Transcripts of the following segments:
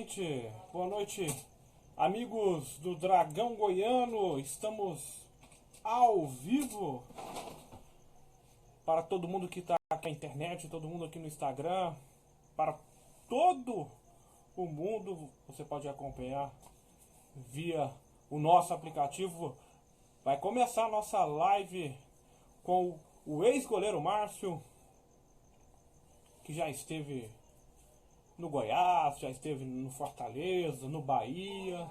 gente. Boa noite, amigos do Dragão Goiano. Estamos ao vivo para todo mundo que está aqui na internet, todo mundo aqui no Instagram, para todo o mundo. Você pode acompanhar via o nosso aplicativo. Vai começar a nossa live com o ex-goleiro Márcio, que já esteve no Goiás, já esteve no Fortaleza, no Bahia.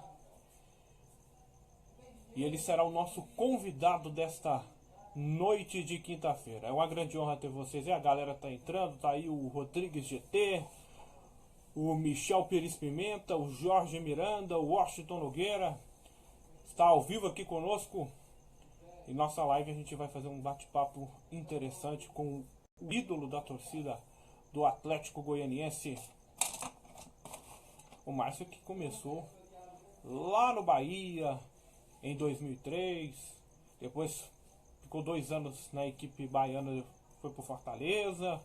E ele será o nosso convidado desta noite de quinta-feira. É uma grande honra ter vocês. E a galera tá entrando, tá aí o Rodrigues GT, o Michel Pires Pimenta, o Jorge Miranda, o Washington Nogueira. Está ao vivo aqui conosco. Em nossa live a gente vai fazer um bate-papo interessante com o ídolo da torcida do Atlético Goianiense, o Márcio, que começou lá no Bahia em 2003, depois ficou 2 anos na equipe baiana, foi pro Fortaleza,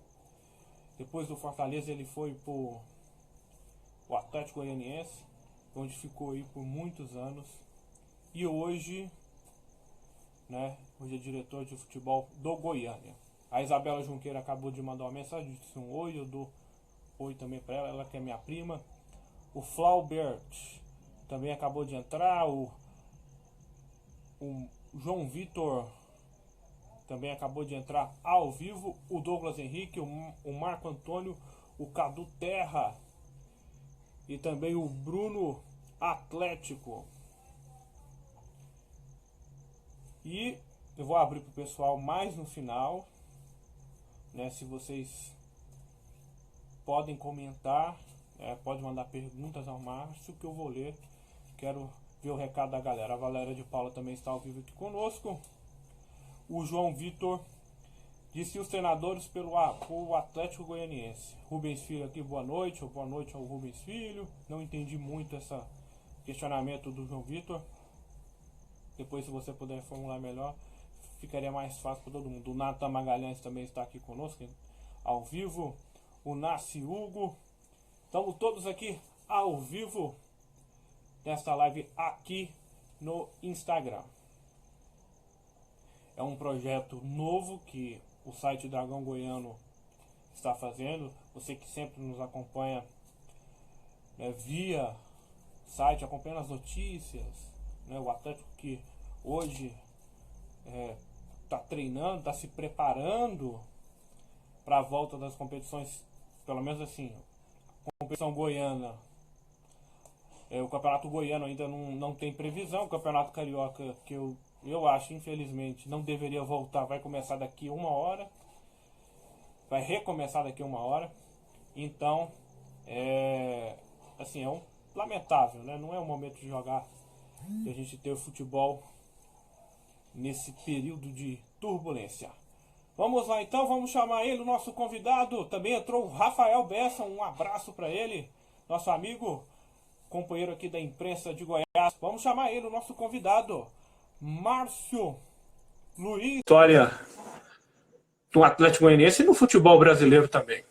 depois do Fortaleza ele foi pro o Atlético Goianiense, onde ficou aí por muitos anos, e hoje é diretor de futebol do Goiânia. A Isabela Junqueira acabou de mandar uma mensagem, disse um oi, eu dou oi também para ela que é minha prima. O Flaubert também acabou de entrar, o João Vitor também acabou de entrar ao vivo, o Douglas Henrique, o Marco Antônio, o Cadu Terra e também o Bruno Atlético. E eu vou abrir para o pessoal mais no final, se vocês podem comentar, pode mandar perguntas ao Márcio que eu vou ler. Quero ver o recado da galera. A Valéria de Paula também está ao vivo aqui conosco. O João Vitor disse os treinadores pelo Atlético Goianiense. Rubens Filho aqui, boa noite. Ou boa noite ao Rubens Filho. Não entendi muito esse questionamento do João Vitor. Depois, se você puder formular melhor, ficaria mais fácil para todo mundo. O Nathan Magalhães também está aqui conosco ao vivo. O Nasci Hugo. Estamos todos aqui ao vivo nesta live aqui no Instagram. É um projeto novo que o site Dragão Goiano está fazendo. Você que sempre nos acompanha via site, acompanhando as notícias, o Atlético que hoje está treinando, está se preparando para a volta das competições, pelo menos assim, competição goiana. O campeonato goiano ainda não tem previsão. O campeonato carioca, que eu acho, infelizmente, não deveria voltar, vai começar daqui 1 hora. Vai recomeçar daqui 1 hora. Então, é um lamentável, não é o momento de jogar, de a gente ter o futebol nesse período de turbulência. Vamos lá então, vamos chamar ele, o nosso convidado. Também entrou o Rafael Bessa, um abraço para ele, nosso amigo, companheiro aqui da imprensa de Goiás. Vamos chamar ele, o nosso convidado, Márcio Luiz. História do Atlético Goianiense e no futebol brasileiro também.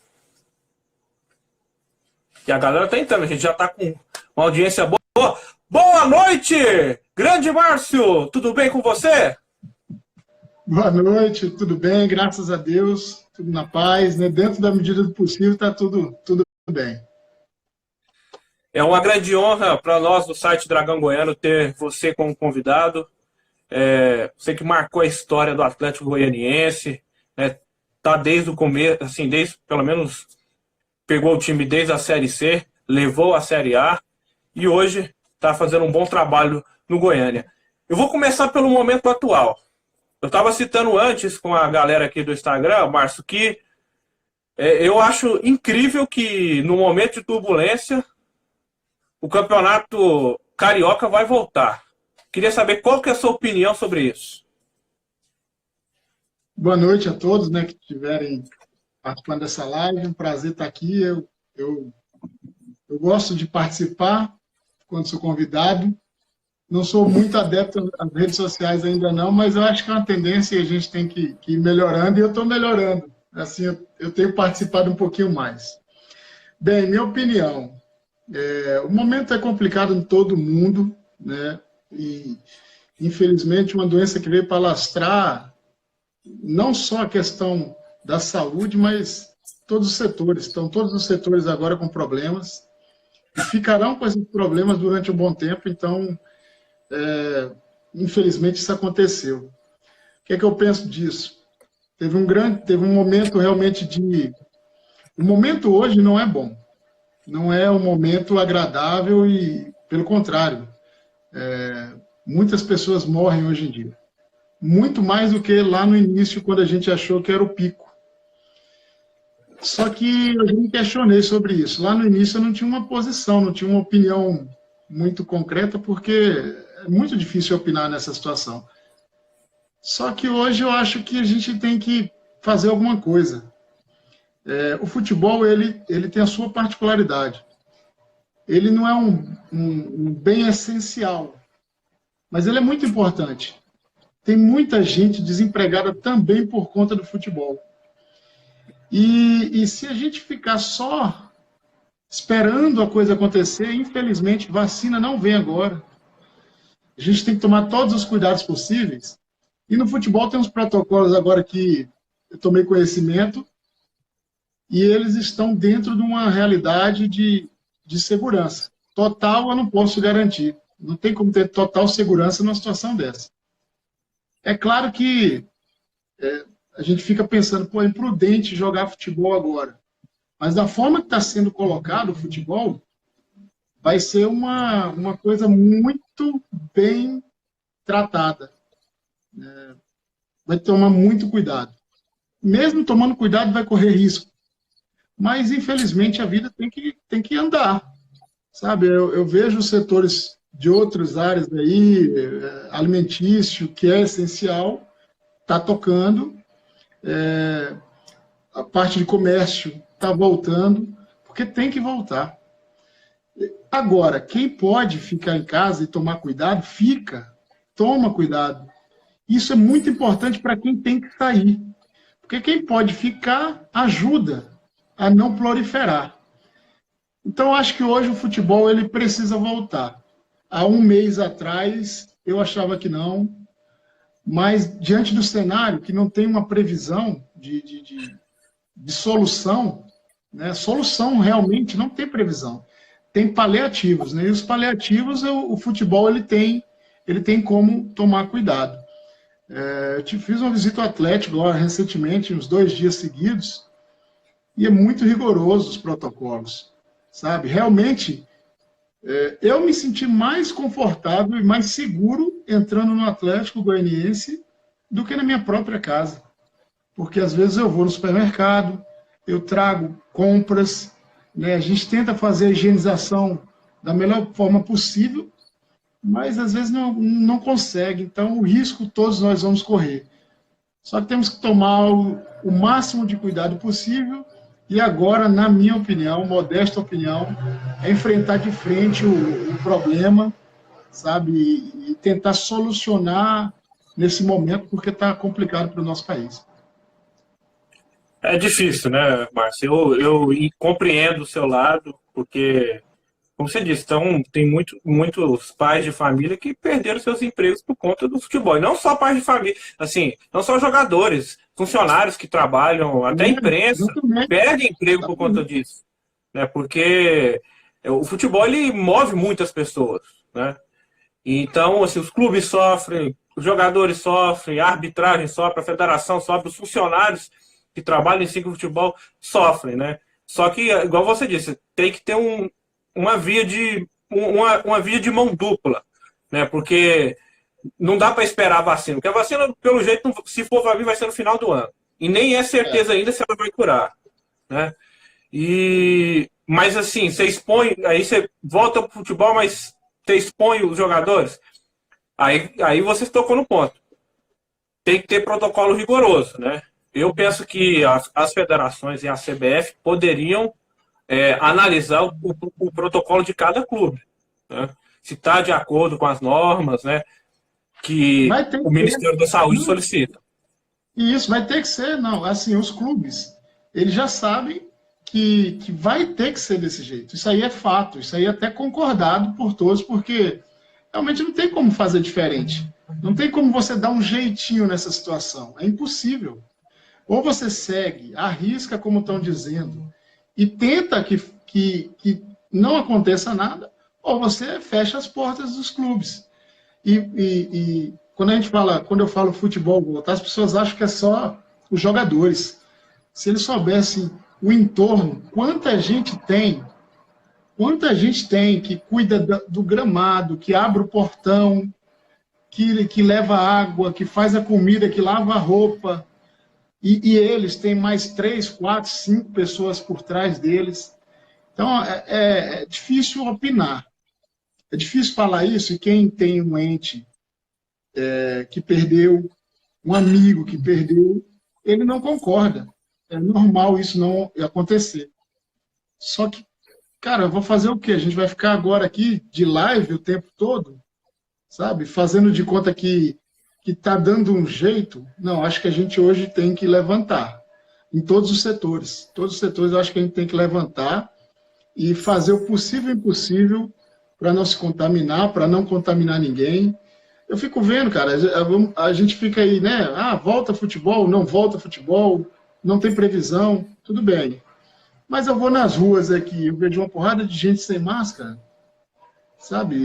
E a galera tá entrando, a gente já tá com uma audiência boa. Boa noite, grande Márcio, tudo bem com você? Boa noite, tudo bem, graças a Deus, tudo na paz, Dentro da medida do possível está tudo bem. É uma grande honra para nós do site Dragão Goiano ter você como convidado. Você que marcou a história do Atlético Goianiense, tá desde o começo, assim, pelo menos pegou o time desde a Série C, levou a Série A e hoje está fazendo um bom trabalho no Goiânia. Eu vou começar pelo momento atual. Eu estava citando antes com a galera aqui do Instagram, Márcio, que eu acho incrível que no momento de turbulência o campeonato carioca vai voltar. Queria saber qual que é a sua opinião sobre isso. Boa noite a todos que estiverem participando dessa live. Um prazer estar aqui. Eu gosto de participar quando sou convidado. Não sou muito adepto às redes sociais ainda não, mas eu acho que é uma tendência e a gente tem que ir melhorando, e eu estou melhorando. Assim, eu tenho participado um pouquinho mais. Bem, minha opinião. O momento é complicado em todo mundo, né? E, infelizmente, uma doença que veio para alastrar não só a questão da saúde, mas todos os setores. Estão todos os setores agora com problemas e ficarão com esses problemas durante um bom tempo. Então, infelizmente, isso aconteceu. O que é que eu penso disso? Teve um momento realmente de... O momento hoje não é bom. Não é um momento agradável e, pelo contrário, muitas pessoas morrem hoje em dia. Muito mais do que lá no início, quando a gente achou que era o pico. Só que eu me questionei sobre isso. Lá no início eu não tinha uma posição, não tinha uma opinião muito concreta, porque é muito difícil opinar nessa situação. Só que hoje eu acho que a gente tem que fazer alguma coisa. O futebol, ele tem a sua particularidade. Ele não é um bem essencial, mas ele é muito importante. Tem muita gente desempregada também por conta do futebol. E se a gente ficar só esperando a coisa acontecer, infelizmente, vacina não vem agora. A gente tem que tomar todos os cuidados possíveis. E no futebol tem uns protocolos agora que eu tomei conhecimento, e eles estão dentro de uma realidade de segurança. Total eu não posso garantir. Não tem como ter total segurança numa situação dessa. É claro que a gente fica pensando, pô, é imprudente jogar futebol agora. Mas da forma que está sendo colocado o futebol, vai ser uma coisa muito bem tratada. Vai tomar muito cuidado. Mesmo tomando cuidado, vai correr risco. Mas, infelizmente, a vida tem que andar. Sabe, eu vejo os setores de outras áreas aí, alimentício, que é essencial, está tocando. A parte de comércio está voltando, porque tem que voltar. Agora, quem pode ficar em casa e tomar cuidado, toma cuidado. Isso é muito importante para quem tem que sair. Porque quem pode ficar, ajuda a não proliferar. Então, acho que hoje o futebol ele precisa voltar. Há um mês atrás, eu achava que não, mas diante do cenário, que não tem uma previsão de solução, né? Solução realmente não tem previsão. Tem paliativos, né? E os paliativos, o futebol ele tem como tomar cuidado. Eu fiz uma visita ao Atlético agora, recentemente, uns 2 dias seguidos, e é muito rigoroso os protocolos, sabe? Realmente, eu me senti mais confortável e mais seguro entrando no Atlético Goianiense do que na minha própria casa. Porque às vezes eu vou no supermercado, eu trago compras, né? A gente tenta fazer a higienização da melhor forma possível, mas às vezes não consegue. Então, o risco todos nós vamos correr. Só que temos que tomar o máximo de cuidado possível. E agora, na minha opinião, modesta opinião, é enfrentar de frente o problema, sabe? E tentar solucionar nesse momento, porque está complicado para o nosso país. É difícil, né, Márcio? Eu compreendo o seu lado, porque, como você disse, tem muitos pais de família que perderam seus empregos por conta do futebol. E não só pais de família, assim, não só jogadores, funcionários que trabalham, até a imprensa, perdem emprego por conta disso. Né? Porque o futebol ele move muitas pessoas. Né? Então, assim, os clubes sofrem, os jogadores sofrem, a arbitragem sofre, a federação sofre, os funcionários que trabalham em ciclo de futebol sofrem. Né? Só que, igual você disse, tem que ter uma via de mão dupla, né? Porque não dá para esperar a vacina, porque a vacina, pelo jeito, se for para vir, vai ser no final do ano. E nem é certeza ainda se ela vai curar, né? Mas assim, você expõe, aí você volta para o futebol, mas você expõe os jogadores, aí você tocou no ponto. Tem que ter protocolo rigoroso, né? Eu penso que as federações e a CBF poderiam analisar o protocolo de cada clube, né? Se está de acordo com as normas, né, que o Ministério da Saúde solicita. E isso vai ter que ser, não, assim, os clubes, eles já sabem que vai ter que ser desse jeito. Isso aí é fato, isso aí é até concordado por todos, porque realmente não tem como fazer diferente. Não tem como você dar um jeitinho nessa situação. É impossível. Ou você segue, arrisca, como estão dizendo, e tenta que não aconteça nada, ou você fecha as portas dos clubes. E quando eu falo futebol, as pessoas acham que é só os jogadores. Se eles soubessem o entorno, quanta gente tem que cuida do gramado, que abre o portão, que leva água, que faz a comida, que lava a roupa, e eles têm mais 3, 4, 5 pessoas por trás deles. Então, é difícil opinar. É difícil falar isso, e quem tem um ente que perdeu, um amigo que perdeu, ele não concorda. É normal isso não acontecer. Só que, cara, eu vou fazer o quê? A gente vai ficar agora aqui de live o tempo todo, sabe? Fazendo de conta que está dando um jeito. Não, acho que a gente hoje tem que levantar. Em todos os setores. Todos os setores eu acho que a gente tem que levantar e fazer o possível e impossível para não se contaminar, para não contaminar ninguém. Eu fico vendo, cara, a gente fica aí, né? Ah, volta futebol, não volta futebol, não tem previsão, tudo bem. Mas eu vou nas ruas aqui, eu vejo uma porrada de gente sem máscara, sabe?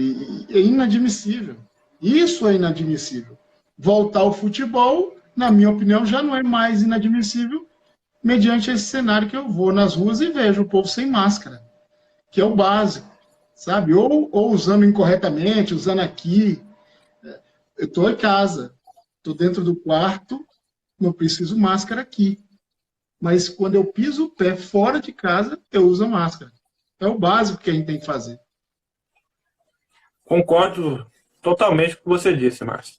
E é inadmissível. Isso é inadmissível. Voltar ao futebol, na minha opinião, já não é mais inadmissível, mediante esse cenário que eu vou nas ruas e vejo o povo sem máscara, que é o básico, sabe? Ou usando incorretamente, usando aqui. Eu estou em casa, estou dentro do quarto, não preciso máscara aqui. Mas quando eu piso o pé fora de casa, eu uso a máscara. É o básico que a gente tem que fazer. Concordo totalmente com o que você disse, Márcio.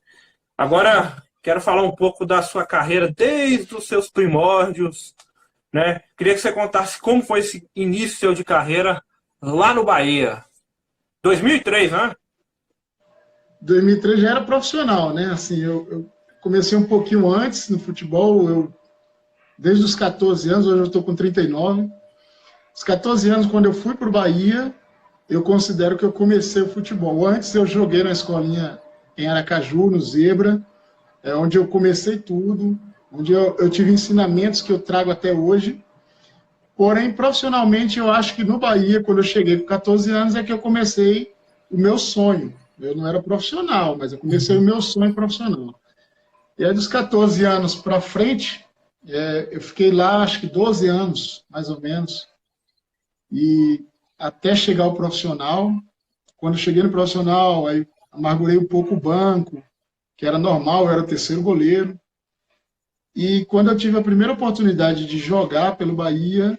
Agora, quero falar um pouco da sua carreira desde os seus primórdios, né? Queria que você contasse como foi esse início seu de carreira lá no Bahia. 2003, né? 2003 já era profissional, né? Assim, eu comecei um pouquinho antes no futebol, desde os 14 anos, hoje eu estou com 39. Os 14 anos, quando eu fui para o Bahia, eu considero que eu comecei o futebol. Antes eu joguei na escolinha em Aracaju, no Zebra, onde eu comecei tudo, onde eu tive ensinamentos que eu trago até hoje. Porém, profissionalmente, eu acho que no Bahia, quando eu cheguei com 14 anos, é que eu comecei o meu sonho. Eu não era profissional, mas eu comecei o meu sonho profissional. E aí, dos 14 anos para frente, eu fiquei lá, acho que 12 anos, mais ou menos, e até chegar ao profissional. Quando eu cheguei no profissional, aí amargurei um pouco o banco, que era normal, eu era o terceiro goleiro. E quando eu tive a primeira oportunidade de jogar pelo Bahia,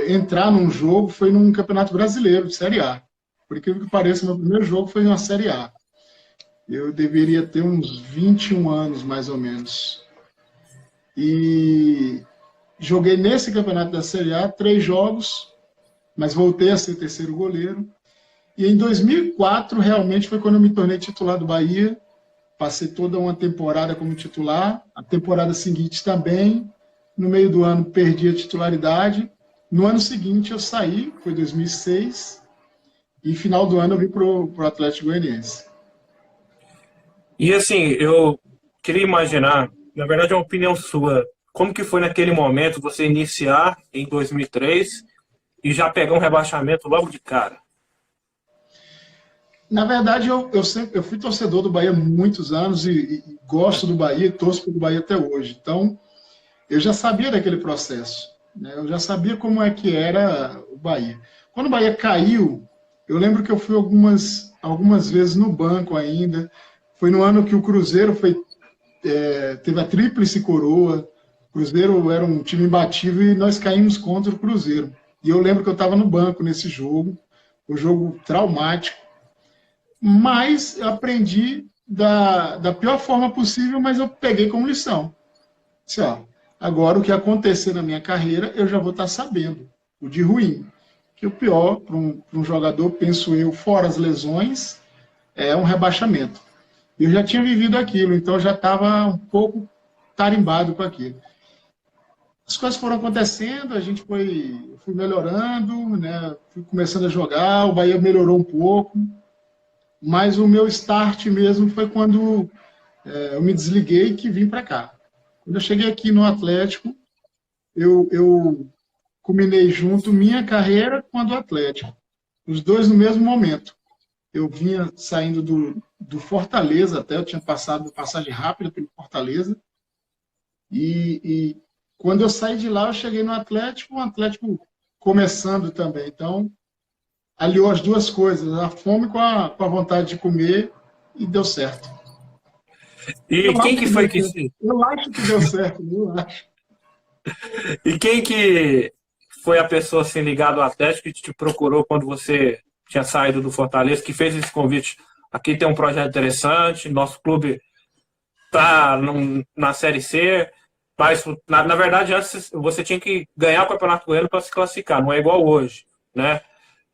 entrar num jogo, foi num Campeonato Brasileiro, de Série A. Por incrível que pareça, meu primeiro jogo foi uma Série A. Eu deveria ter uns 21 anos, mais ou menos. E joguei nesse campeonato da Série A 3 jogos, mas voltei a ser terceiro goleiro. E em 2004, realmente, foi quando eu me tornei titular do Bahia. Passei toda uma temporada como titular. A temporada seguinte também. No meio do ano, perdi a titularidade. No ano seguinte, eu saí, foi 2006. E final do ano, eu vim para o Atlético Goianiense. E assim, eu queria imaginar, na verdade é uma opinião sua, como que foi naquele momento você iniciar em 2003 e já pegar um rebaixamento logo de cara? Na verdade, eu fui torcedor do Bahia há muitos anos e gosto do Bahia e torço pelo Bahia até hoje. Então, eu já sabia daquele processo, né? Eu já sabia como é que era o Bahia. Quando o Bahia caiu, eu lembro que eu fui algumas vezes no banco ainda. Foi no ano que o Cruzeiro teve a tríplice coroa. O Cruzeiro era um time imbatível e nós caímos contra o Cruzeiro. E eu lembro que eu estava no banco nesse jogo, um jogo traumático. Mas eu aprendi da pior forma possível, mas eu peguei como lição. Disse, ó, agora o que acontecer na minha carreira, eu já vou estar sabendo. O de ruim. Que o pior para um jogador, penso eu, fora as lesões, é um rebaixamento. Eu já tinha vivido aquilo, então já estava um pouco tarimbado com aquilo. as coisas foram acontecendo, a gente fui melhorando, né? Fui começando a jogar, o Bahia melhorou um pouco, mas o meu start mesmo foi quando eu me desliguei e que vim para cá. Quando eu cheguei aqui no Atlético, eu combinei junto minha carreira com a do Atlético, os dois no mesmo momento. Eu vinha saindo do Fortaleza até, eu tinha passado passagem rápida pelo Fortaleza, e quando eu saí de lá, eu cheguei no Atlético, o Atlético começando também. Então, aliou as duas coisas, a fome com a vontade de comer, e deu certo. E Eu quem acho que que foi deu que certo. Eu acho que deu certo, eu acho. E quem que foi a pessoa assim ligada ao Atlético que te procurou quando você tinha saído do Fortaleza, que fez esse convite? Aqui tem um projeto interessante, nosso clube tá na Série C, mas na verdade antes você tinha que ganhar o Campeonato Goiano para se classificar, não é igual hoje, né?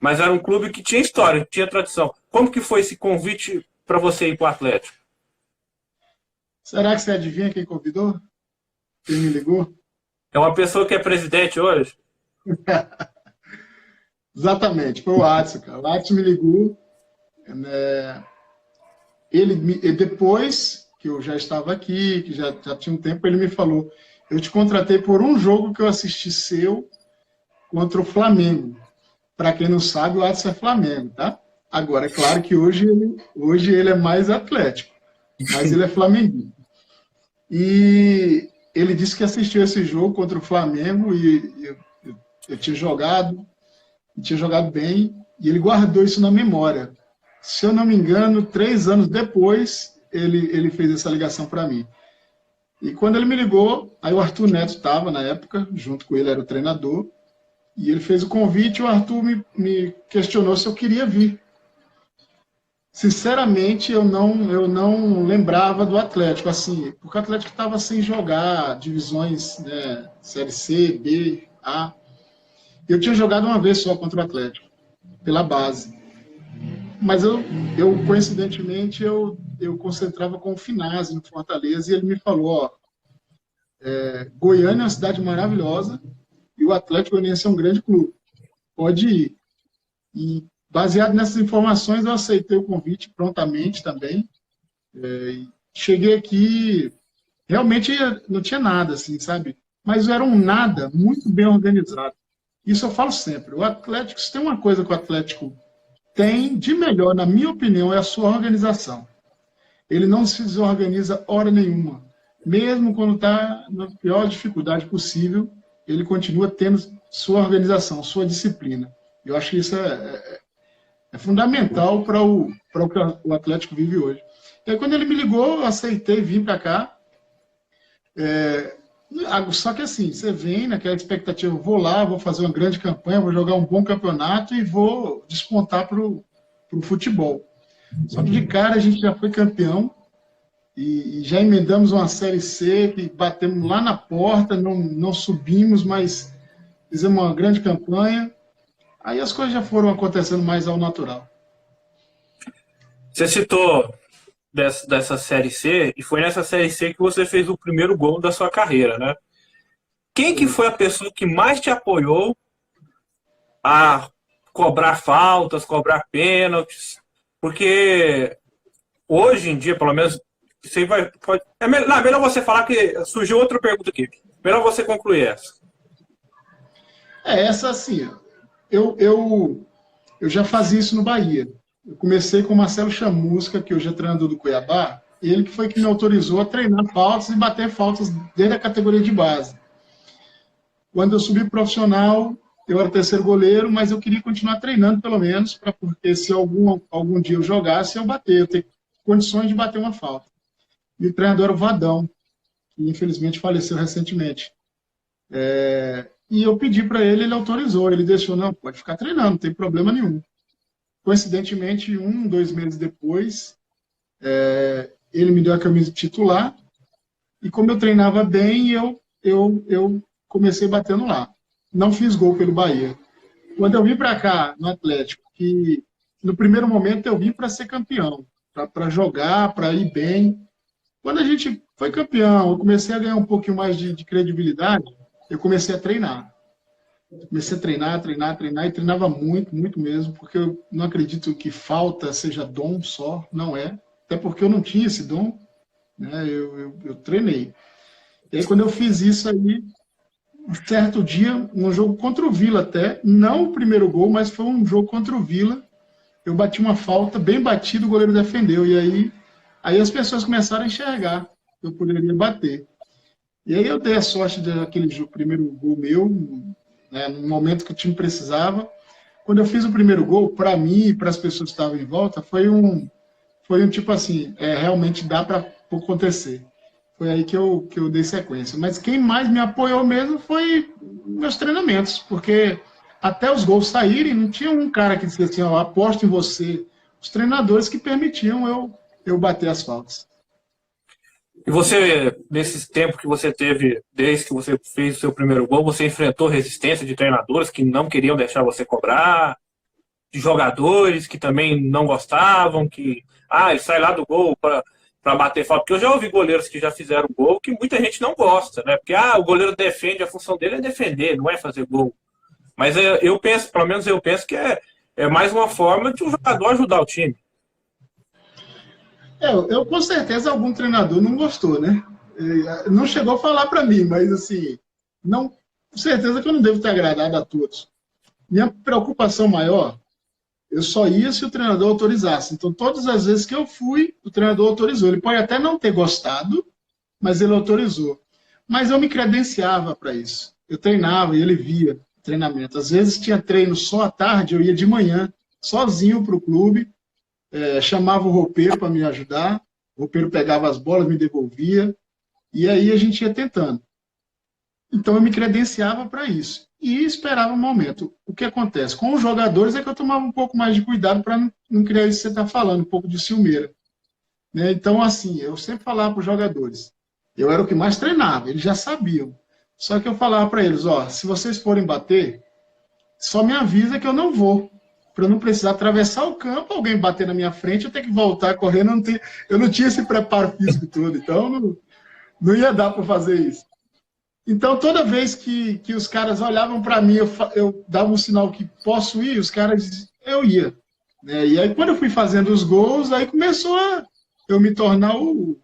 Mas era um clube que tinha história, tinha tradição. Como que foi esse convite para você ir para o Atlético? Será que você adivinha quem convidou? Quem me ligou? É uma pessoa que é presidente hoje? Exatamente, foi o Adson, cara. O Adson me ligou, né? Depois que eu já estava aqui, que já tinha um tempo, ele me falou: eu te contratei por um jogo que eu assisti seu contra o Flamengo. Para quem não sabe, o Adson é Flamengo, tá? Agora, é claro que hoje ele é mais Atlético, mas ele é Flamengo. E ele disse que assistiu esse jogo contra o Flamengo e eu tinha jogado bem, e ele guardou isso na memória. Se eu não me engano, 3 anos depois, ele fez essa ligação para mim. E quando ele me ligou, aí o Arthur Neto estava na época, junto com ele era o treinador, e ele fez o convite e o Arthur me questionou se eu queria vir. Sinceramente, eu não lembrava do Atlético, assim, porque o Atlético estava sem jogar divisões, né, Série C, B, A. Eu tinha jogado uma vez só contra o Atlético, pela base. Mas coincidentemente, eu concentrava com o Finazzi no Fortaleza e ele me falou, ó, Goiânia é uma cidade maravilhosa e o Atlético Goianiense é um grande clube. Pode ir. E baseado nessas informações, eu aceitei o convite prontamente também. Cheguei aqui, realmente não tinha nada, assim, sabe? Mas era um nada muito bem organizado. Isso eu falo sempre. O Atlético, se tem uma coisa que o Atlético tem de melhor, na minha opinião, é a sua organização. Ele não se desorganiza hora nenhuma. Mesmo quando está na pior dificuldade possível, ele continua tendo sua organização, sua disciplina. Eu acho que isso é fundamental para o que o Atlético vive hoje. E aí, quando ele me ligou, eu aceitei vir para cá. Só que assim, você vem naquela expectativa, vou lá, vou fazer uma grande campanha, vou jogar um bom campeonato e vou despontar para o futebol. Só que de cara a gente já foi campeão e já emendamos uma Série C, que batemos lá na porta, não subimos, mas fizemos uma grande campanha. Aí as coisas já foram acontecendo mais ao natural. Você citou dessa Série C, e foi nessa Série C que você fez o primeiro gol da sua carreira, né? Quem que foi a pessoa que mais te apoiou a cobrar faltas, cobrar pênaltis? Porque hoje em dia, pelo menos, você melhor você falar que surgiu outra pergunta aqui. Melhor você concluir essa. Essa assim, eu já fazia isso no Bahia. Eu comecei com o Marcelo Chamusca, que hoje é treinador do Cuiabá, ele que foi que me autorizou a treinar faltas e bater faltas desde a categoria de base. Quando eu subi profissional, eu era terceiro goleiro, mas eu queria continuar treinando pelo menos, porque se algum dia eu jogasse, eu bater, eu ter condições de bater uma falta. E o treinador era o Vadão, que infelizmente faleceu recentemente. E eu pedi para ele autorizou, ele deixou, não, pode ficar treinando, não tem problema nenhum. Coincidentemente, 2 meses depois, ele me deu a camisa titular, e como eu treinava bem, eu comecei batendo lá. Não fiz gol pelo Bahia. Quando eu vim para cá, no Atlético, que no primeiro momento eu vim para ser campeão, para jogar, para ir bem. Quando a gente foi campeão, eu comecei a ganhar um pouquinho mais de credibilidade, eu comecei a treinar. Comecei a treinar, e treinava muito, muito mesmo, porque eu não acredito que falta seja dom só, não é. Até porque eu não tinha esse dom, né? Eu treinei. E aí, quando eu fiz isso aí, um certo dia, um jogo contra o Vila até, não o primeiro gol, mas foi um jogo contra o Vila, eu bati uma falta, bem batido, o goleiro defendeu, e aí as pessoas começaram a enxergar que eu poderia bater. E aí eu dei a sorte daquele primeiro gol meu, né, no momento que o time precisava. Quando eu fiz o primeiro gol, para mim e para as pessoas que estavam em volta, foi um tipo assim, realmente dá para acontecer. Foi aí que eu dei sequência. Mas quem mais me apoiou mesmo foi meus treinamentos, porque até os gols saírem, não tinha um cara que dizia assim, ó, aposto em você. Os treinadores que permitiam eu bater as faltas. E você, nesse tempo que você teve, desde que você fez o seu primeiro gol, você enfrentou resistência de treinadores que não queriam deixar você cobrar, de jogadores que também não gostavam, que, ele sai lá do gol para bater falta. Porque eu já ouvi goleiros que já fizeram gol que muita gente não gosta, né? Porque, o goleiro defende, a função dele é defender, não é fazer gol. Mas eu penso, pelo menos eu penso que é mais uma forma de um jogador ajudar o time. Eu com certeza algum treinador não gostou, né? Não chegou a falar para mim, mas assim, não, com certeza que eu não devo ter agradado a todos. Minha preocupação maior, eu só ia se o treinador autorizasse. Então, todas as vezes que eu fui, o treinador autorizou. Ele pode até não ter gostado, mas ele autorizou. Mas eu me credenciava para isso. Eu treinava e ele via treinamento. Às vezes tinha treino só à tarde, eu ia de manhã, sozinho para o clube, chamava o roupeiro para me ajudar, o roupeiro pegava as bolas, me devolvia, e aí a gente ia tentando. Então eu me credenciava para isso. E esperava um momento. O que acontece? Com os jogadores é que eu tomava um pouco mais de cuidado para não criar isso que você está falando, um pouco de ciumeira. Né? Então, assim, eu sempre falava para os jogadores. Eu era o que mais treinava, eles já sabiam. Só que eu falava para eles, se vocês forem bater, só me avisa que eu não vou. Para eu não precisar atravessar o campo, alguém bater na minha frente, eu ter que voltar correndo. Eu não tinha esse preparo físico todo, então não ia dar para fazer isso. Então, toda vez que os caras olhavam para mim, eu dava um sinal que posso ir, os caras diziam, eu ia. Né? E aí, quando eu fui fazendo os gols, aí começou a eu me tornar o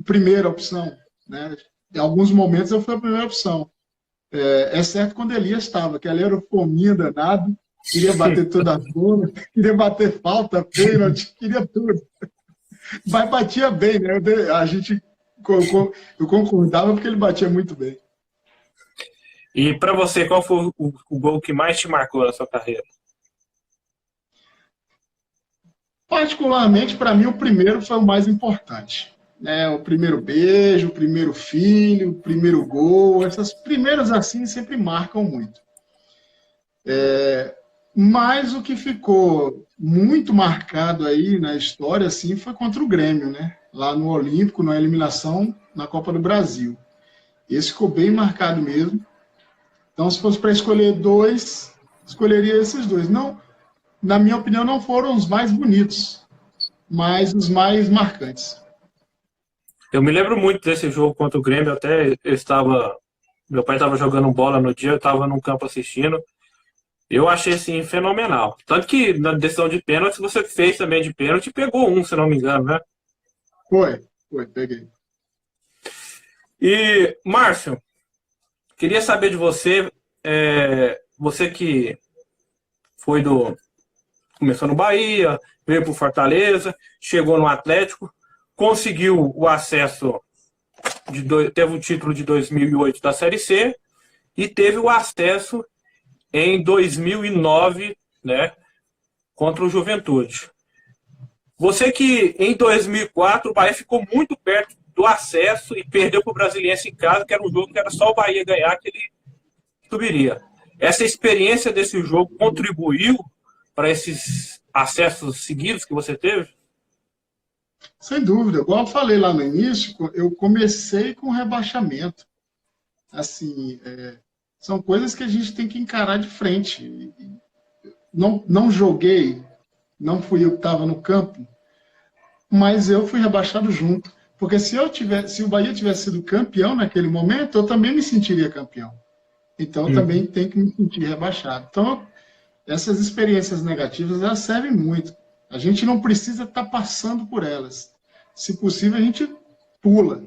primeira opção. Né? Em alguns momentos, eu fui a primeira opção. Exceto quando Elias estava, que ali era o fominha danado, queria bater toda a bola, queria bater falta, pênalti, queria tudo. Mas batia bem, né? Eu concordava porque ele batia muito bem. E para você, qual foi o gol que mais te marcou na sua carreira? Particularmente, para mim, o primeiro foi o mais importante. Né? O primeiro beijo, o primeiro filho, o primeiro gol, essas primeiras assim sempre marcam muito. Mas o que ficou muito marcado aí na história assim, foi contra o Grêmio, né? Lá no Olímpico, na eliminação na Copa do Brasil. Esse ficou bem marcado mesmo. Então, se fosse para escolher dois, escolheria esses dois. Não, na minha opinião, não foram os mais bonitos, mas os mais marcantes. Eu me lembro muito desse jogo contra o Grêmio, meu pai estava jogando bola no dia, eu estava num campo assistindo. Eu achei assim fenomenal. Tanto que na decisão de pênalti você fez também de pênalti e pegou um, se não me engano, né? Foi, peguei. E, Márcio, queria saber de você, você que começou no Bahia, veio para o Fortaleza, chegou no Atlético, conseguiu o acesso, teve o título de 2008 da Série C e teve o acesso em 2009, né, contra o Juventude. Você que em 2004 o Bahia ficou muito perto do acesso e perdeu para o Brasiliense em casa, que era um jogo que era só o Bahia ganhar que ele subiria. Essa experiência desse jogo contribuiu para esses acessos seguidos que você teve? Sem dúvida. Igual eu falei lá no início, eu comecei com rebaixamento. Assim, são coisas que a gente tem que encarar de frente. Não joguei, não fui eu que estava no campo, mas eu fui rebaixado junto. Porque se o Bahia tivesse sido campeão naquele momento, eu também me sentiria campeão. então também tem que me sentir rebaixado. Então, essas experiências negativas, elas servem muito. A gente não precisa estar passando por elas. Se possível, a gente pula.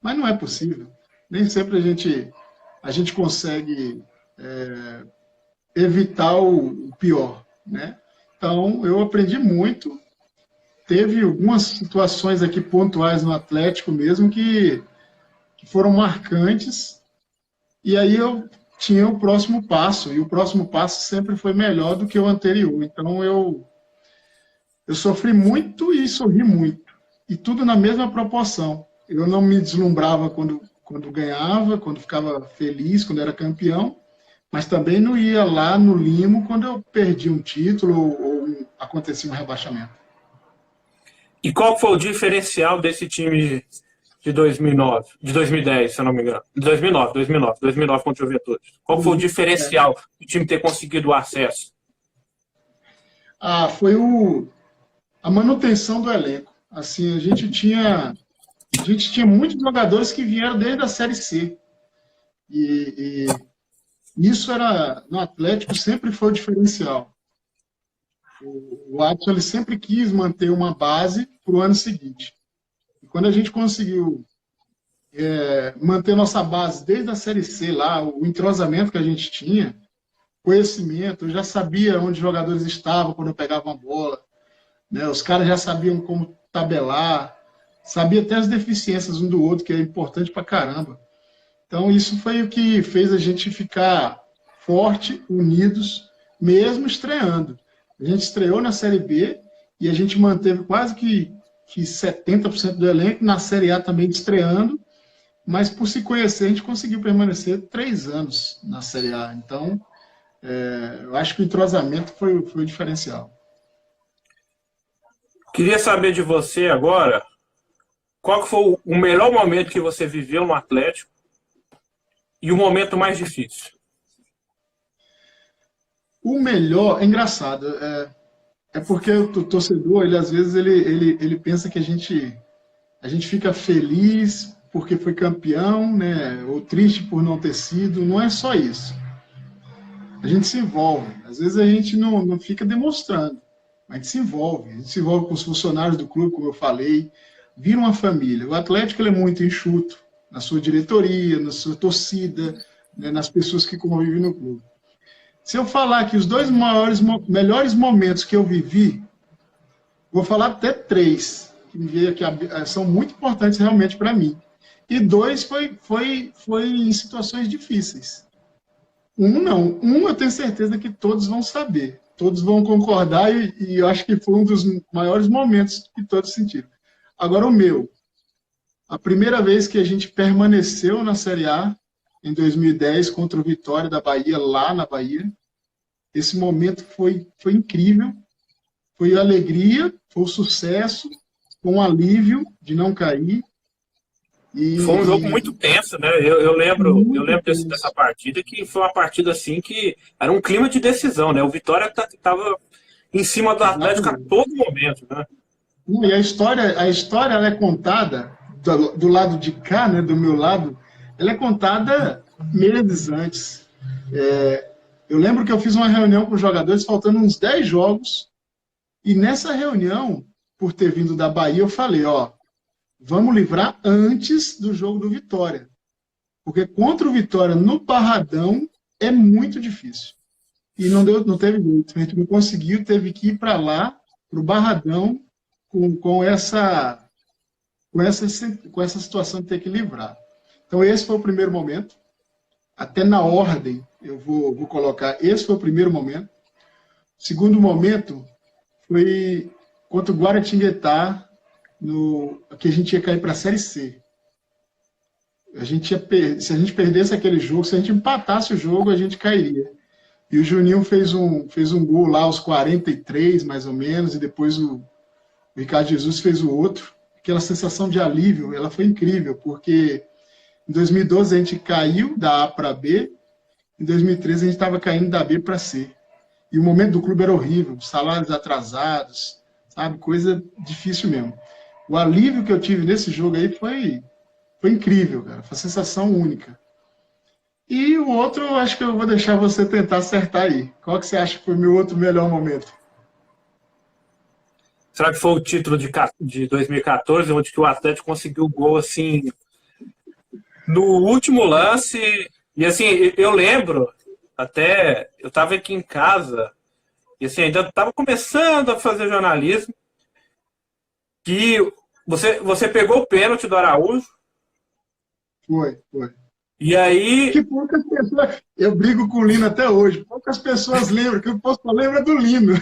Mas não é possível. Nem sempre a gente consegue evitar o pior, né? Então, eu aprendi muito. Teve algumas situações aqui pontuais no Atlético mesmo que foram marcantes. E aí eu tinha o próximo passo. E o próximo passo sempre foi melhor do que o anterior. Então, eu sofri muito e sorri muito. E tudo na mesma proporção. Eu não me deslumbrava quando ganhava, quando ficava feliz, quando era campeão, mas também não ia lá no limo quando eu perdi um título ou acontecia um rebaixamento. E qual foi o diferencial desse time de 2009, de 2010, se eu não me engano? De 2009 contra o Juventude. Qual foi o diferencial do time ter conseguido o acesso? Foi a manutenção do elenco. Assim, a gente tinha muitos jogadores que vieram desde a Série C. E isso no Atlético sempre foi o diferencial. O Watson ele sempre quis manter uma base para o ano seguinte. E quando a gente conseguiu manter nossa base desde a Série C lá, o entrosamento que a gente tinha, conhecimento, eu já sabia onde os jogadores estavam quando eu pegava uma bola, né? Os caras já sabiam como tabelar, sabia até as deficiências um do outro, que é importante pra caramba. Então isso foi o que fez a gente ficar forte, unidos, mesmo estreando. A gente estreou na Série B e a gente manteve quase que 70% do elenco, na Série A também estreando, mas por se conhecer a gente conseguiu permanecer 3 anos na Série A. Então, eu acho que o entrosamento foi o diferencial. Queria saber de você agora, qual que foi o melhor momento que você viveu no Atlético e o momento mais difícil? O melhor, é engraçado, porque o torcedor, ele às vezes ele pensa que a gente fica feliz porque foi campeão, né, ou triste por não ter sido. Não é só isso. A gente se envolve. Às vezes a gente não fica demonstrando, mas a gente se envolve. A gente se envolve com os funcionários do clube, como eu falei, vira uma família. O Atlético ele é muito enxuto na sua diretoria, na sua torcida, né, nas pessoas que convivem no clube. Se eu falar que os dois melhores momentos que eu vivi, vou falar até 3, que são muito importantes realmente para mim. E 2 foi em situações difíceis. Um eu tenho certeza que todos vão saber, todos vão concordar e eu acho que foi um dos maiores momentos que todos sentiram. Agora o meu, a primeira vez que a gente permaneceu na Série A, em 2010, contra o Vitória da Bahia, lá na Bahia. Esse momento foi incrível, foi alegria, foi um sucesso, foi um alívio de não cair. Foi um jogo muito tenso, né? Eu lembro dessa partida, que foi uma partida assim que era um clima de decisão, né? O Vitória estava em cima do Atlético a todo momento, né? E a história ela é contada do lado de cá, né, do meu lado, ela é contada meses antes. Eu lembro que eu fiz uma reunião com os jogadores, faltando uns 10 jogos, e nessa reunião, por ter vindo da Bahia, eu falei, vamos livrar antes do jogo do Vitória. Porque contra o Vitória no Barradão é muito difícil. E não teve jeito. A gente não conseguiu, teve que ir para lá, para o Barradão, com essa situação de ter que livrar. Então esse foi o primeiro momento. Até na ordem eu vou colocar, esse foi o primeiro momento. O segundo momento foi contra o Guaratinguetá, que a gente ia cair para a Série C. Se a gente perdesse aquele jogo, se a gente empatasse o jogo, a gente cairia. E o Juninho fez um gol lá aos 43, mais ou menos, e depois o Ricardo Jesus fez o outro. Aquela sensação de alívio, ela foi incrível, porque em 2012 a gente caiu da A para B, em 2013 a gente estava caindo da B para C. E o momento do clube era horrível, salários atrasados, sabe? Coisa difícil mesmo. O alívio que eu tive nesse jogo aí foi incrível, cara. Foi uma sensação única. E o outro, eu acho que eu vou deixar você tentar acertar aí. Qual que você acha que foi o meu outro melhor momento? Será que foi o título de 2014, onde que o Atlético conseguiu o gol assim no último lance? E assim, eu lembro, até eu estava aqui em casa, e assim, ainda estava começando a fazer jornalismo, que você pegou o pênalti do Araújo, Foi, foi. e aí. Que poucas pessoas. Eu brigo com o Lino até hoje. Poucas pessoas lembram, que o povo só lembra do Lino.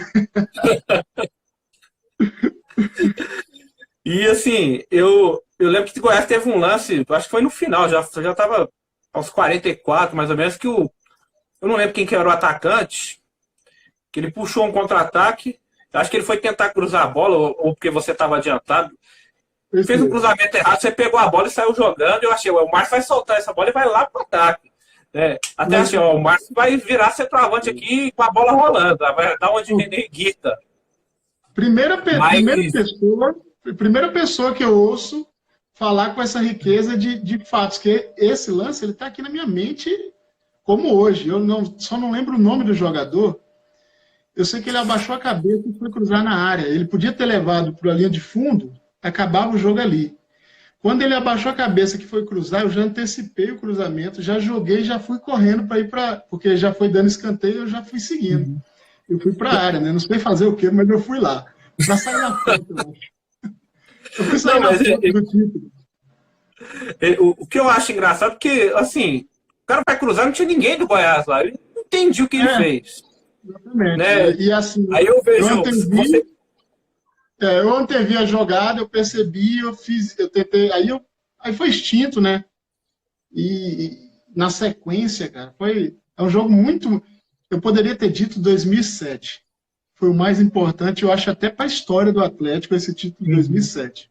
E assim, eu lembro que o Goiás teve um lance, acho que foi no final, já estava aos 44, mais ou menos, eu não lembro quem que era o atacante, que ele puxou um contra-ataque, acho que ele foi tentar cruzar a bola, ou porque você estava adiantado, Esse fez um mesmo. cruzamento errado, você pegou a bola e saiu jogando, eu achei, o Márcio vai soltar essa bola e vai lá pro ataque. É, até Mas, achei, ó, o Márcio vai virar centroavante aqui com a bola rolando, vai dar onde René Guita. primeira, Mas, primeira pessoa que eu ouço falar com essa riqueza de fatos, que esse lance ele está aqui na minha mente como hoje. Eu só não lembro o nome do jogador. Eu sei que ele abaixou a cabeça e foi cruzar na área. Ele podia ter levado para a linha de fundo, acabava o jogo ali. Quando ele abaixou a cabeça que foi cruzar, eu já antecipei o cruzamento, já joguei, já fui correndo para ir para. Porque já foi dando escanteio, eu já fui seguindo. Eu fui para a área, né? Não sei fazer o quê, mas eu fui lá. Para sair na foto, eu acho. Eu fui sair não, na mas foto do título. o que eu acho engraçado, porque, assim, o cara vai cruzar, não tinha ninguém do Goiás lá. Eu não entendi o que ele É, fez. exatamente. Né? E assim, Aí eu eu vejo você. antevi, eu antevi a jogada, eu percebi, eu fiz, eu tentei, aí foi extinto, né? E na sequência, cara, é um jogo muito. Eu poderia ter dito 2007. Foi o mais importante, eu acho, até para a história do Atlético, esse título de Uhum. 2007.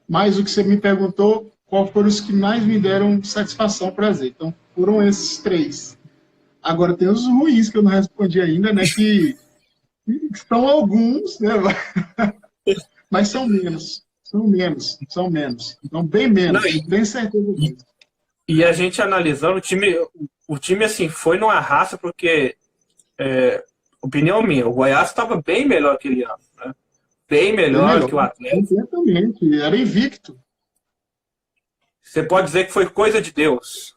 Mas o que você me perguntou, qual foram os que mais me deram satisfação, prazer. Então, foram esses três. Agora, tem os ruins que eu não respondi ainda, né? Que são alguns, né? Mas são menos. São menos. São menos. Então, bem Não, menos. Bem certeza e, disso. e a gente analisando, o time assim, foi numa raça, porque, opinião minha, o Goiás estava bem melhor aquele ano. Né? Bem Bem melhor melhor. que o Atlético. Completamente. Era invicto. Você pode dizer que foi coisa de Deus.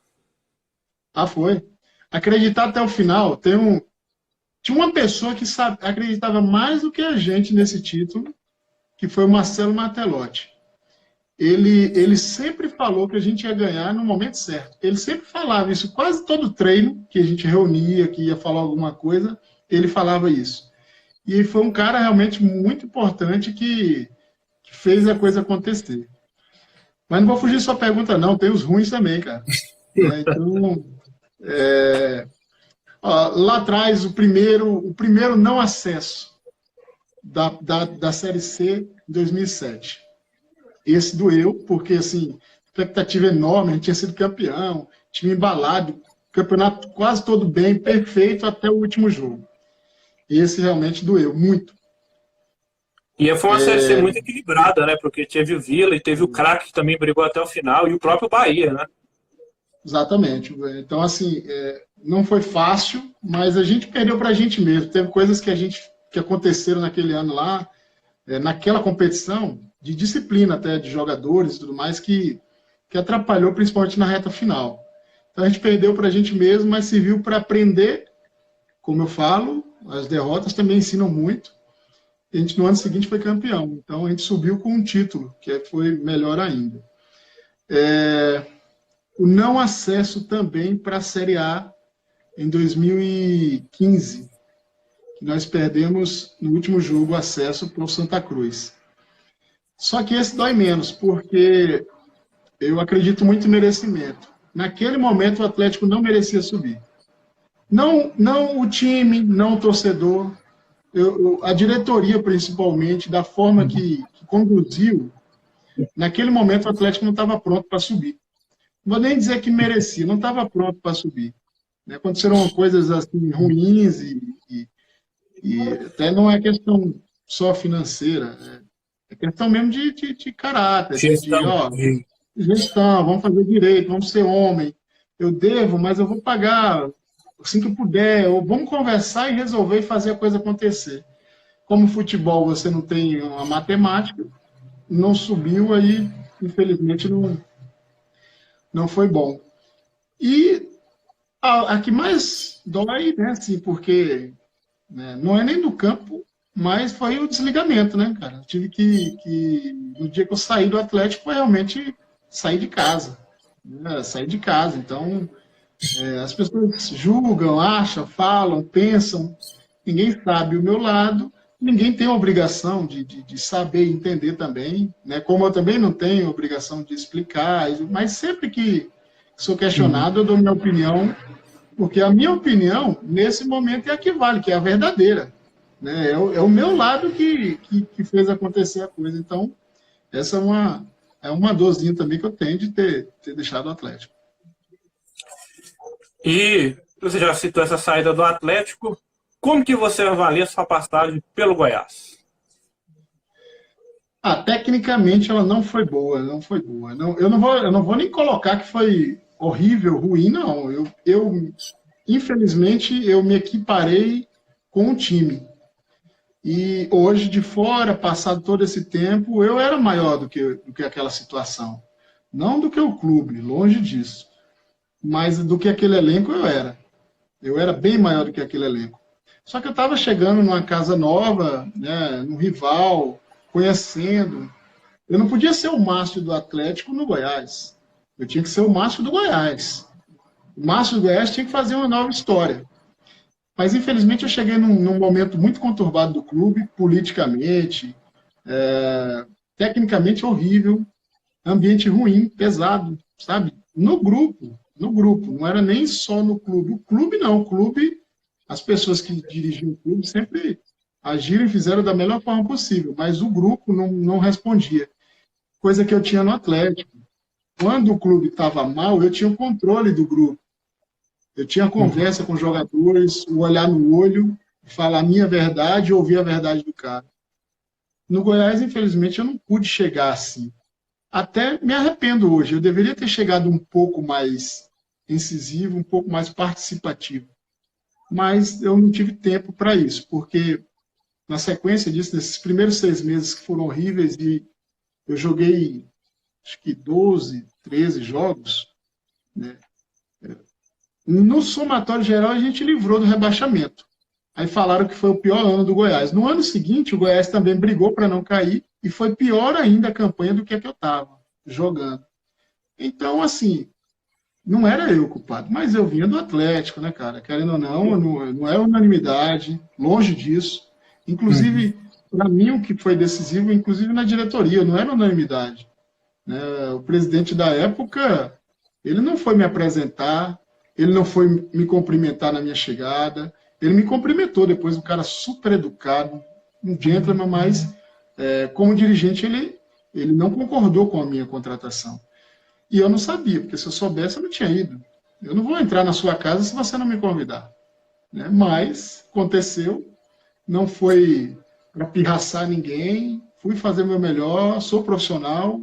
Ah, foi. Acreditar até o final. Tinha uma pessoa que acreditava mais do que a gente nesse título, que foi o Marcelo Martelotti. Ele sempre falou que a gente ia ganhar no momento certo. Ele sempre falava isso, quase todo treino que a gente reunia, que ia falar alguma coisa, ele falava isso. E foi um cara realmente muito importante que fez a coisa acontecer. Mas não vou fugir da sua pergunta, não. Tem os ruins também, cara. Né? Então, ó, lá atrás, o primeiro não acesso da Série C em 2007. Esse doeu, porque, assim, expectativa enorme, a gente tinha sido campeão, time embalado, campeonato quase todo bem, perfeito até o último jogo. Esse realmente doeu muito. E foi uma Série C muito equilibrada, né? Porque teve o Vila e teve o Craque que também brigou até o final, e o próprio Bahia, né? Exatamente. Então, assim, não foi fácil, mas a gente perdeu para a gente mesmo. Teve coisas que aconteceram naquele ano lá, naquela competição, de disciplina até, de jogadores e tudo mais, que atrapalhou principalmente na reta final. Então a gente perdeu para a gente mesmo, mas serviu para aprender, como eu falo, as derrotas também ensinam muito. A gente no ano seguinte foi campeão, então a gente subiu com um título, que foi melhor ainda. O não acesso também para a Série A em 2015, que nós perdemos no último jogo o acesso para o Santa Cruz. Só que esse dói menos, porque eu acredito muito em merecimento. Naquele momento o Atlético não merecia subir. Não o time, não o torcedor, a diretoria principalmente, da forma que conduziu, naquele momento o Atlético não estava pronto para subir. Não vou nem dizer que merecia, não estava pronto para subir. Aconteceram coisas assim ruins e até não é questão só financeira, é questão mesmo de caráter, Gestão. ó, gestão, vamos fazer direito, vamos ser homem. eu devo, mas eu vou pagar assim que eu puder, ou vamos conversar e resolver e fazer a coisa acontecer. Como futebol você não tem uma matemática, não subiu, aí infelizmente não foi bom. E a que mais dói, né, assim, porque né, não é nem do campo, mas foi o desligamento, né, cara? Eu tive no dia que eu saí do Atlético, foi realmente sair de casa. Né? Sair de casa. Então, as pessoas julgam, acham, falam, pensam, ninguém sabe o meu lado, ninguém tem a obrigação de saber e entender também, né? Como eu também não tenho obrigação de explicar, mas sempre que sou questionado, eu dou minha opinião, porque a minha opinião, nesse momento, é a que vale, que é a verdadeira. Né? É o meu lado que fez acontecer a coisa. Então, essa é uma dorzinha também que eu tenho de ter deixado o Atlético. E você já citou essa saída do Atlético. Como que você avalia sua passagem pelo Goiás? Tecnicamente ela não foi boa, não foi boa. Não, eu não vou nem colocar que foi horrível, ruim, não. Infelizmente, eu me equiparei com o time. E hoje, de fora, passado todo esse tempo, eu era maior do que aquela situação. Não do que o clube, longe disso. Mas do que aquele elenco eu era. Eu era bem maior do que aquele elenco. Só que eu estava chegando numa casa nova, né, num rival, conhecendo. Eu não podia ser o mastro do Atlético no Goiás. Eu tinha que ser o mastro do Goiás. O mastro do Goiás tinha que fazer uma nova história. Mas, infelizmente, eu cheguei num momento muito conturbado do clube, politicamente, tecnicamente horrível, ambiente ruim, pesado, sabe? No grupo, não era nem só no clube. O clube não, o clube, as pessoas que dirigiam o clube sempre agiram e fizeram da melhor forma possível, mas o grupo não respondia. Coisa que eu tinha no Atlético. Quando o clube estava mal, eu tinha o controle do grupo. Eu tinha conversa com os jogadores, o olhar no olho, falar a minha verdade e ouvir a verdade do cara. No Goiás, infelizmente, eu não pude chegar assim. Até me arrependo hoje. Eu deveria ter chegado um pouco mais incisivo, um pouco mais participativo. Mas eu não tive tempo para isso, porque na sequência disso, nesses primeiros 6 meses que foram horríveis, e eu joguei acho que 12, 13 jogos, né? No somatório geral, a gente livrou do rebaixamento. Aí falaram que foi o pior ano do Goiás. No ano seguinte, o Goiás também brigou para não cair e foi pior ainda a campanha do que a que eu estava jogando. Então, assim, não era eu o culpado, mas eu vinha do Atlético, né, cara? Querendo ou não, não é unanimidade, longe disso. Inclusive, para mim, o que foi decisivo, inclusive na diretoria, não era unanimidade. Né? O presidente da época, ele não foi me apresentar, ele não foi me cumprimentar na minha chegada, ele me cumprimentou depois, um cara super educado, um gentleman, mas como dirigente ele não concordou com a minha contratação. E eu não sabia, porque se eu soubesse eu não tinha ido. Eu não vou entrar na sua casa se você não me convidar. Né? Mas aconteceu, não foi para pirraçar ninguém, fui fazer o meu melhor, sou profissional,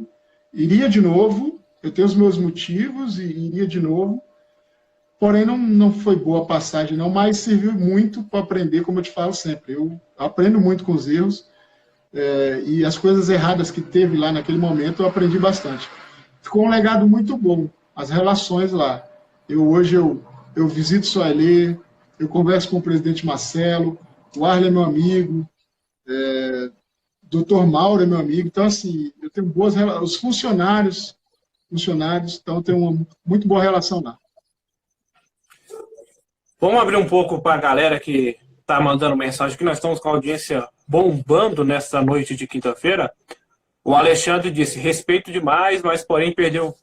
iria de novo, eu tenho os meus motivos e iria de novo, porém não foi boa a passagem não, mas serviu muito para aprender, como eu te falo sempre. Eu aprendo muito com os erros e as coisas erradas que teve lá naquele momento eu aprendi bastante. Ficou um legado muito bom, as relações lá. Hoje eu visito Soelê, eu converso com o presidente Marcelo, o Arlen é meu amigo, Dr. Mauro é meu amigo, então assim, eu tenho boas relações, os funcionários, então eu tenho uma muito boa relação lá. Vamos abrir um pouco para a galera que está mandando mensagem, que nós estamos com a audiência bombando nesta noite de quinta-feira. O Alexandre disse, respeito demais, mas porém perdeu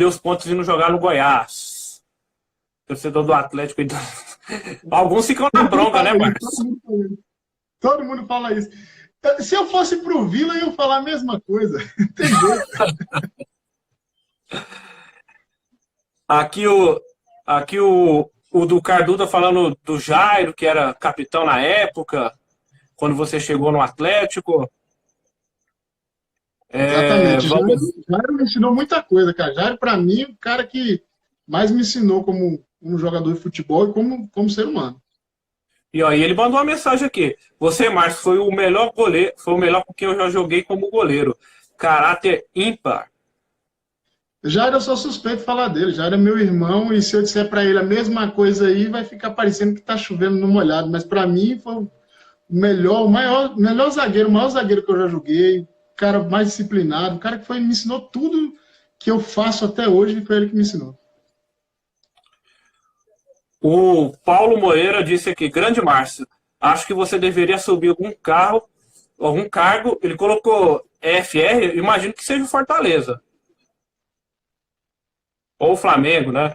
os pontos indo jogar no Goiás. Torcedor do Atlético. Então... Alguns ficam na bronca, né, Marcos? Todo mundo fala isso. Se eu fosse pro Vila, eu ia falar a mesma coisa. Entendeu? Aqui o do Cardu tá falando do Jairo, que era capitão na época, quando você chegou no Atlético. Exatamente. Jairo me ensinou muita coisa, cara. Jairo, para mim, o cara que mais me ensinou como jogador de futebol e como ser humano. E aí ele mandou uma mensagem aqui. Você, Márcio, foi o melhor goleiro, foi o melhor com quem eu já joguei como goleiro. Caráter ímpar. Já era só suspeito falar dele, já era meu irmão, e se eu disser para ele a mesma coisa aí, vai ficar parecendo que está chovendo no molhado. Mas para mim foi o melhor, melhor zagueiro, o maior zagueiro que eu já joguei, o cara mais disciplinado, o cara que me ensinou tudo que eu faço até hoje, foi ele que me ensinou. O Paulo Moreira disse aqui, grande Márcio, acho que você deveria subir algum cargo. Ele colocou FR, imagino que seja o Fortaleza. Ou o Flamengo, né?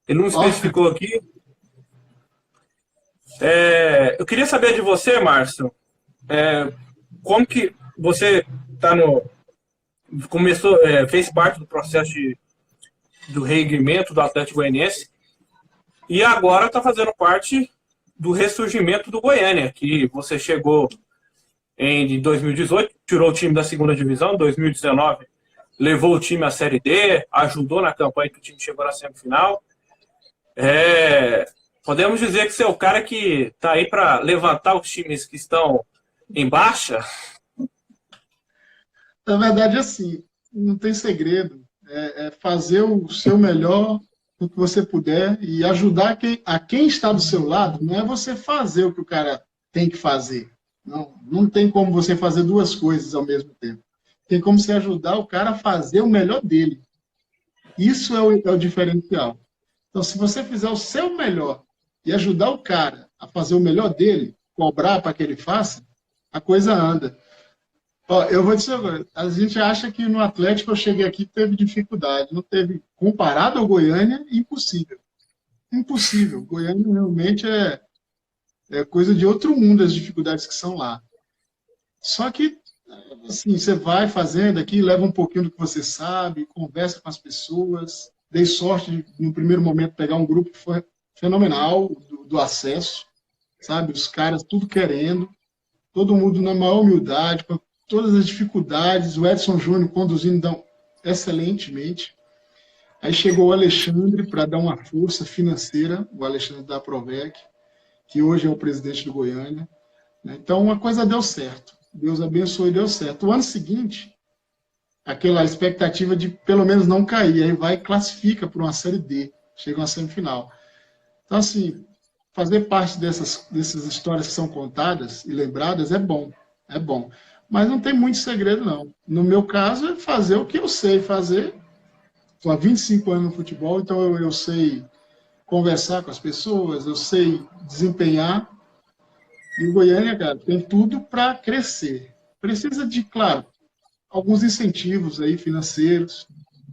Ele não Ó, especificou aqui. Eu queria saber de você, Márcio, como que você tá começou, fez parte do processo do reerguimento do Atlético Goianiense e agora está fazendo parte do ressurgimento do Goiânia, que você chegou em 2018, tirou o time da segunda divisão, 2019 levou o time à Série D, ajudou na campanha que o time chegou na semifinal. Podemos dizer que você é o cara que está aí para levantar os times que estão em baixa? na verdade, assim, não tem segredo. É fazer o seu melhor o que você puder e ajudar a quem está do seu lado. Não é você fazer o que o cara tem que fazer. Não tem como você fazer duas coisas ao mesmo tempo. Tem como você ajudar o cara a fazer o melhor dele. Isso é o diferencial. Então, se você fizer o seu melhor e ajudar o cara a fazer o melhor dele, cobrar para que ele faça, a coisa anda. Ó, eu vou dizer agora, a gente acha que no Atlético eu cheguei aqui e teve dificuldade. Não teve, comparado ao Goiânia, impossível. Impossível. Goiânia realmente é coisa de outro mundo as dificuldades que são lá. Só que, assim, você vai fazendo aqui, leva um pouquinho do que você sabe, conversa com as pessoas. Dei sorte de, no primeiro momento, pegar um grupo que foi fenomenal do acesso, sabe? Os caras tudo querendo, todo mundo na maior humildade, com todas as dificuldades, o Edson Júnior conduzindo excelentemente. Aí chegou o Alexandre para dar uma força financeira, o Alexandre da Provec, que hoje é o presidente do Goiânia. Então, a coisa deu certo. Deus abençoou e deu certo. O ano seguinte, aquela expectativa de pelo menos não cair, aí vai e classifica para uma Série D, chega uma semifinal. Então, assim, fazer parte dessas histórias que são contadas e lembradas é bom, é bom. Mas não tem muito segredo, não. No meu caso, é fazer o que eu sei fazer. Estou há 25 anos no futebol, então eu sei conversar com as pessoas, eu sei desempenhar. E o Goiânia, cara, tem tudo para crescer. Precisa de, claro, alguns incentivos aí financeiros,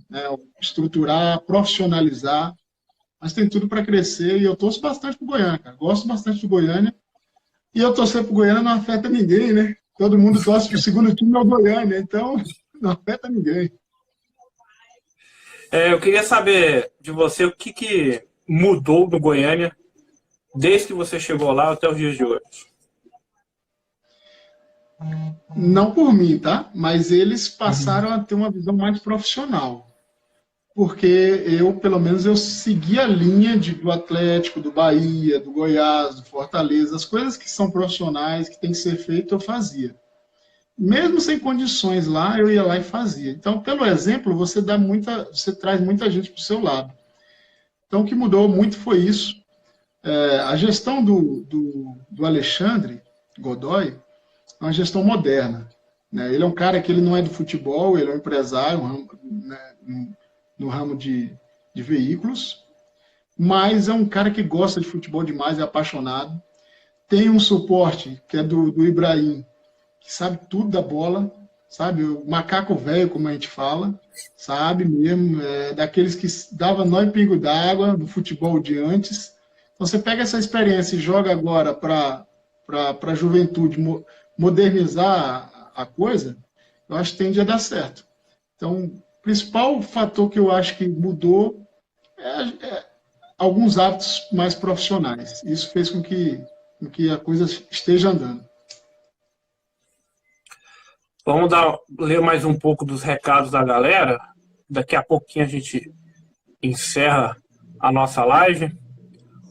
né, estruturar, profissionalizar, mas tem tudo para crescer e eu torço bastante pro Goiânia, cara. Gosto bastante do Goiânia. E eu torcer pro Goiânia não afeta ninguém, né? Todo mundo torce pro segundo time ao Goiânia, então não afeta ninguém. Eu queria saber de você o que mudou no Goiânia desde que você chegou lá até os dias de hoje. Não por mim, tá? Mas eles passaram a ter uma visão mais profissional. Porque eu, pelo menos, eu segui a linha do Atlético, do Bahia, do Goiás, do Fortaleza. As coisas que são profissionais, que tem que ser feito, eu fazia. Mesmo sem condições lá, eu ia lá e fazia. Então, pelo exemplo, você traz muita gente para o seu lado. Então, o que mudou muito foi isso. A gestão do Alexandre Godoy é uma gestão moderna. Né? Ele é um cara que ele não é do futebol, ele é um empresário, né, no ramo de veículos, mas é um cara que gosta de futebol demais, é apaixonado. Tem um suporte que é do Ibrahim, que sabe tudo da bola, sabe? O macaco velho, como a gente fala, sabe mesmo, daqueles que dava nó em pingo d'água do futebol de antes. Então você pega essa experiência e joga agora para a juventude modernizar a coisa, eu acho que tende a dar certo. Então, o principal fator que eu acho que mudou é alguns hábitos mais profissionais. Isso fez com que a coisa esteja andando. Vamos ler mais um pouco dos recados da galera. Daqui a pouquinho a gente encerra a nossa live.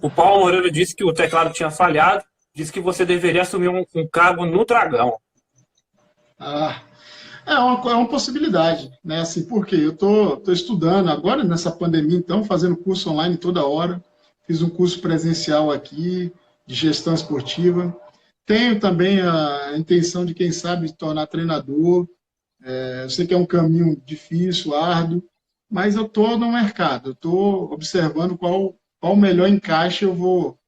O Paulo Moreira disse que o teclado tinha falhado, disse que você deveria assumir um cargo no Dragão. Ah, é uma possibilidade, né? Assim, porque eu tô estudando agora nessa pandemia, então, fazendo curso online toda hora. Fiz um curso presencial aqui de gestão esportiva. Tenho também a intenção de, quem sabe, se tornar treinador. Eu sei que é um caminho difícil, árduo, mas eu estou no mercado, eu estou observando qual o melhor encaixe eu vou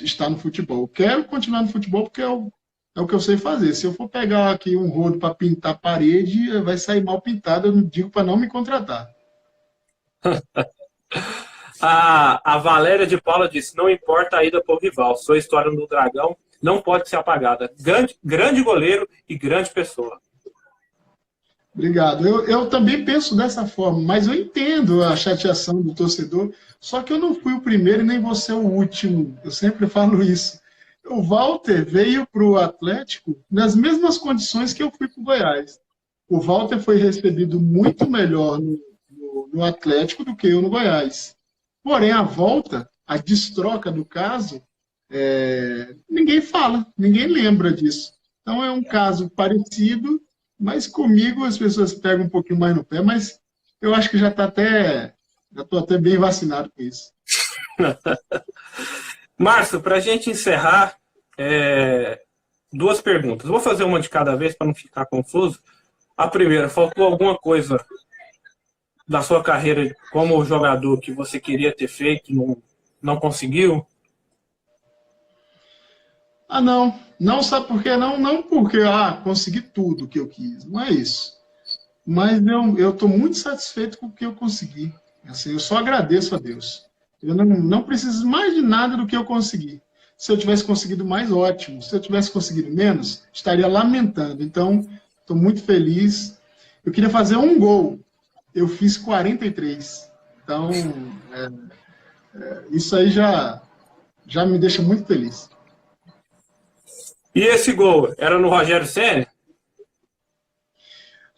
estar no futebol. Eu quero continuar no futebol porque é o que eu sei fazer. Se eu for pegar aqui um rodo para pintar a parede, vai sair mal pintado, eu não digo para não me contratar. A Valéria de Paula disse: não importa a ida para o rival, sua história no Dragão não pode ser apagada. Grande goleiro e grande pessoa. Obrigado. Eu também penso dessa forma, mas eu entendo a chateação do torcedor, só que eu não fui o primeiro e nem vou ser o último. Eu sempre falo isso. O Walter veio para o Atlético nas mesmas condições que eu fui para o Goiás. O Walter foi recebido muito melhor no Atlético do que eu no Goiás. Porém, a volta, a destroca do caso, ninguém fala, ninguém lembra disso. Então, é um caso parecido, mas comigo as pessoas pegam um pouquinho mais no pé, mas eu acho que já estou até bem vacinado com isso. Márcio, para a gente encerrar, duas perguntas. Vou fazer uma de cada vez para não ficar confuso. A primeira, faltou alguma coisa da sua carreira como jogador que você queria ter feito, não conseguiu? Não. Não, sabe por quê? Não porque consegui tudo que eu quis. Não é isso. Mas eu estou muito satisfeito com o que eu consegui. Assim, eu só agradeço a Deus. Eu não preciso mais de nada do que eu consegui. Se eu tivesse conseguido mais, ótimo. Se eu tivesse conseguido menos, estaria lamentando. Então, estou muito feliz. Eu queria fazer um gol. Eu fiz 43. Então, isso aí já me deixa muito feliz. E esse gol, era no Rogério Ceni?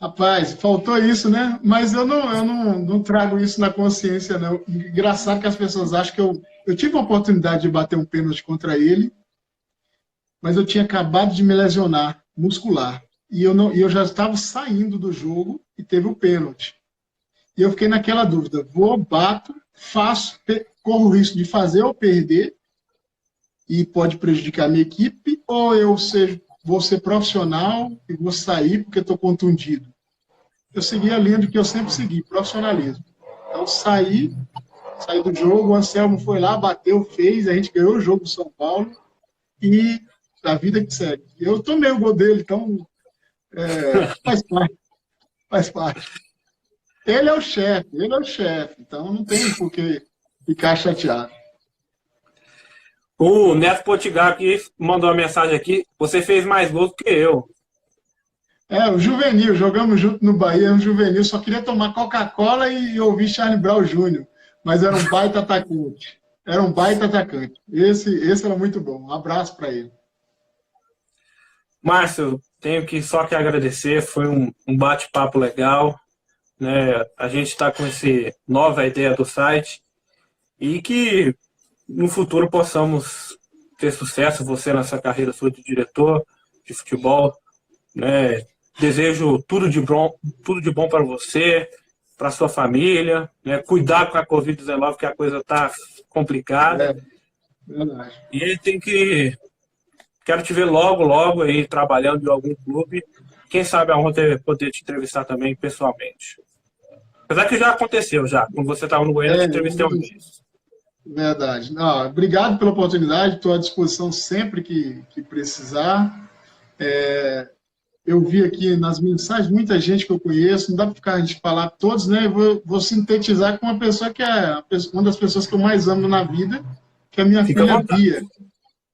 Rapaz, faltou isso, né? Mas eu não trago isso na consciência, não. Engraçado que as pessoas acham que eu tive a oportunidade de bater um pênalti contra ele, mas eu tinha acabado de me lesionar muscular. E eu já estava saindo do jogo e teve o pênalti. E eu fiquei naquela dúvida: bato, faço, corro o risco de fazer ou perder, e pode prejudicar a minha equipe, ou vou ser profissional e vou sair porque estou contundido. Eu segui a linha do que eu sempre segui, profissionalismo. Então, saí do jogo, o Anselmo foi lá, bateu, fez, a gente ganhou o jogo do São Paulo, e a vida que segue. Eu tomei o gol dele, então faz parte. Ele é o chefe, então não tem por que ficar chateado. O Neto Potigar aqui mandou uma mensagem aqui: você fez mais gols do que eu. O juvenil, jogamos junto no Bahia, um juvenil, só queria tomar Coca-Cola e ouvir Charlie Brown Jr., mas era um baita atacante. Esse era muito bom. Um abraço para ele. Márcio, tenho só que agradecer, foi um bate-papo legal, né? A gente está com essa nova ideia do site e que no futuro possamos ter sucesso, você nessa carreira sua de diretor de futebol, né? Desejo tudo de bom para você, para sua família, né? Cuidar com a Covid-19, que a coisa está complicada. Verdade. E aí quero te ver logo aí trabalhando em algum clube. Quem sabe aonde poder te entrevistar também pessoalmente. Apesar que já aconteceu, quando você estava no Goiânia, eu te entrevistei uma vez. Verdade. Obrigado pela oportunidade, estou à disposição sempre que precisar. Eu vi aqui nas mensagens muita gente que eu conheço, não dá para ficar a gente falar todos, né? Eu vou sintetizar com uma pessoa que é uma das pessoas que eu mais amo na vida, que é a minha filha Bia.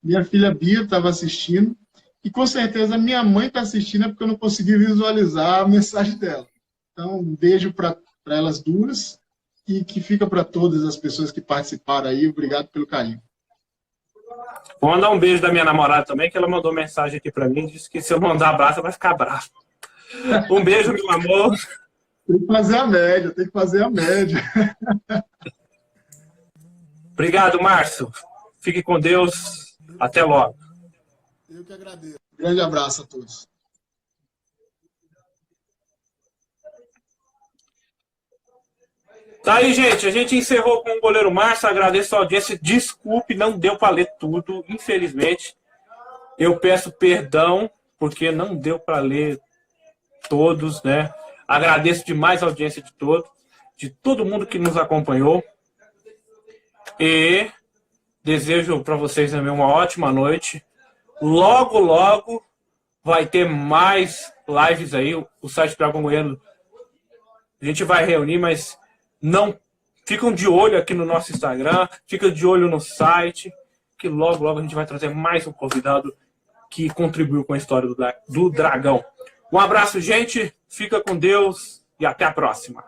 Minha filha Bia estava assistindo, e com certeza minha mãe está assistindo, porque eu não consegui visualizar a mensagem dela. Então, um beijo para elas duas, e que fica para todas as pessoas que participaram aí. Obrigado pelo carinho. Vou mandar um beijo da minha namorada também, que ela mandou mensagem aqui para mim, disse que se eu mandar abraço, vai ficar bravo. Um beijo, meu amor. Tem que fazer a média, tem que fazer a média. Obrigado, Márcio. Fique com Deus. Até logo. Eu que agradeço. Grande abraço a todos. Tá aí, gente. A gente encerrou com o goleiro Márcio. Agradeço a audiência. Desculpe, não deu para ler tudo, infelizmente. Eu peço perdão, porque não deu para ler todos, né? Agradeço demais a audiência de todo mundo que nos acompanhou. E desejo para vocês também uma ótima noite. Logo, logo vai ter mais lives aí. O site Dragão Goiano a gente vai reunir, mas não ficam de olho aqui no nosso Instagram, fica de olho no site, que logo, logo a gente vai trazer mais um convidado que contribuiu com a história do Dragão. Um abraço, gente. Fica com Deus e até a próxima.